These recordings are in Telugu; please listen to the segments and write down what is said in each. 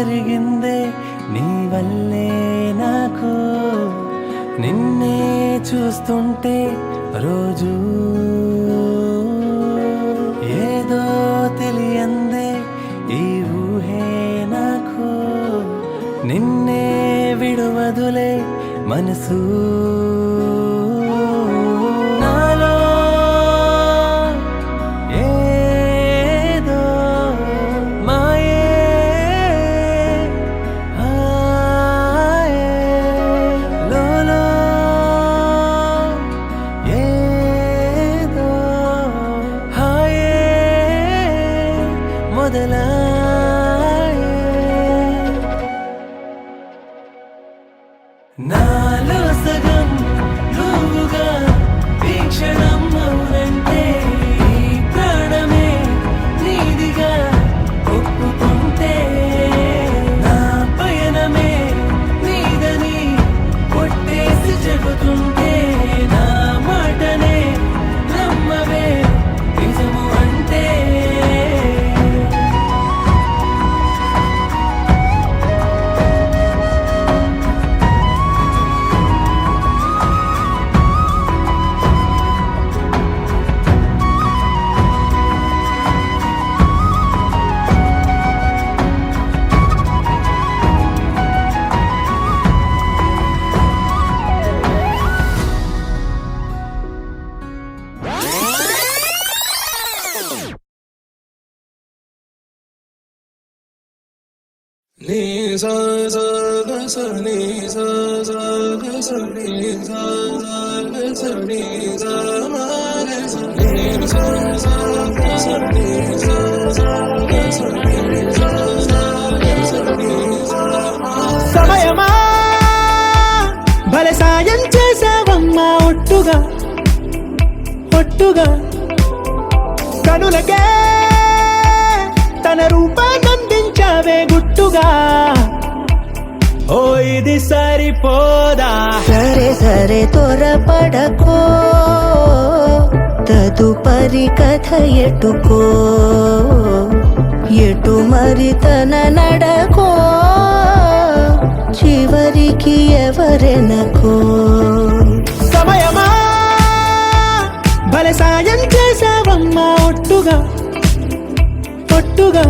జరిగిందే నీ వల్లే నాకు నిన్నే చూస్తుంటే రోజు ఏదో తెలియందే ఈ ఊహే నాకు నిన్నే విడువదులే మనసు నాలో ఏదో మాయే లోలో ఏదో హాయే మొదలాయే నాలో సగం నువ్వుగా ఈ క్షణం అవునంటే ఈ ప్రాణమే నీదిగా ఒప్పుకుంటే నా పయనమే నీదని కొట్టేసి చెబుతుంటే నా మాటనే నమ్మవే నిజము అంటే ni sa sa ga sa ni sa sa ga sa ni sa sa ga sa ni sa ma ga sa ni sa sa ga sa ni sa sa ga sa ni sa sa ga sa ni sa ma సమయమా భలే సాయం చేసావమ్మా ఒట్టుగా ఒట్టుగా కనులకే తన రూపాన్నందించావే గుట్టుగా ఓ ఇది సరిపోదా సరే సరే త్వరపడకో తదుపరి కథ ఎటుకో ఎటు మరి తన నడకో చివరికి ఎవరెనకో సమయమా భలే సాయం చేసావమ్మా ఒట్టుగా ఒట్టుగా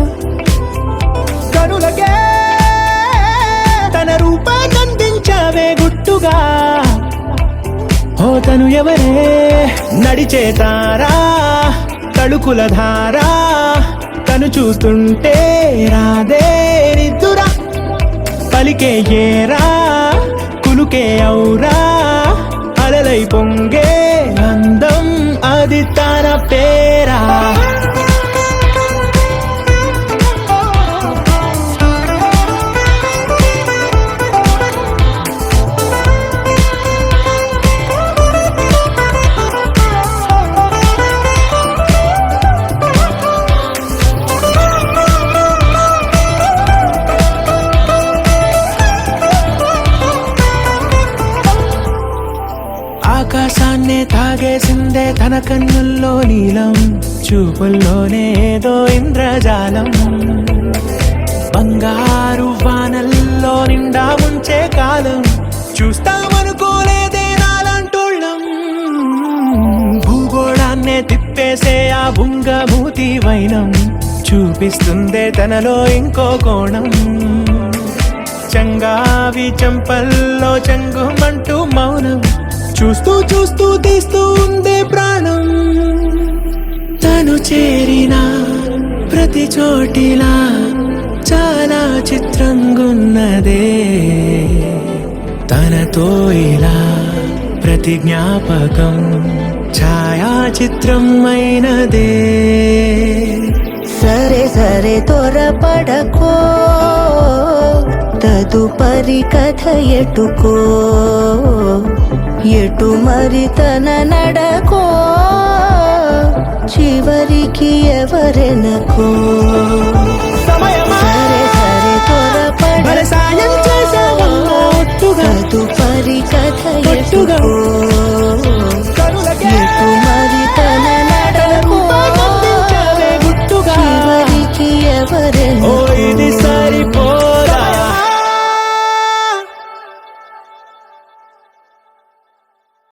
కనులకే తన రూపాన్నందించావే గుట్టుగా ఓ తను ఎవరే నడిచే తారా తళుకుల ధారా తను చూస్తుంటే రాదే నిద్దురా పలికే ఏరా కులుకే ఔరా అలలై పొంగే అందం అది తన పేరా ఆకాశాన్నే తాగేసిందే తన కన్నుల్లో నీలం చూపుల్లోనే ఏదో ఇంద్రజాలం బంగారు వానల్లో నిండా ఉంచే కాలం చూస్తామనుకోలేదే నాలంటోళ్ళం భూగోళాన్నే తిప్పేసే ఆ బుంగమూతి వైనం చూపిస్తుందే తనలో ఇంకో కోణం చంగావి చంపల్లో చంగుమంటూ మౌనం చూస్తూ చూస్తూ తీస్తూ ఉందే ప్రాణం తను చేరిన ప్రతి చోటిలా చాలా చిత్రంగున్నదే తనతో ఇలా ప్రతి జ్ఞాపకం ఛాయాచిత్రం అయినదే సరే సరే త్వరపడకో తదుపరి కథ ఎటుకో ఎటు మరి తన నడకో చివరికి ఎవరెనకో సరే సరే త్వరపడకో సాయం చేసావమ్మా ఒట్టుగా తదుపరి కథ ఒట్టుగా ఎటుకో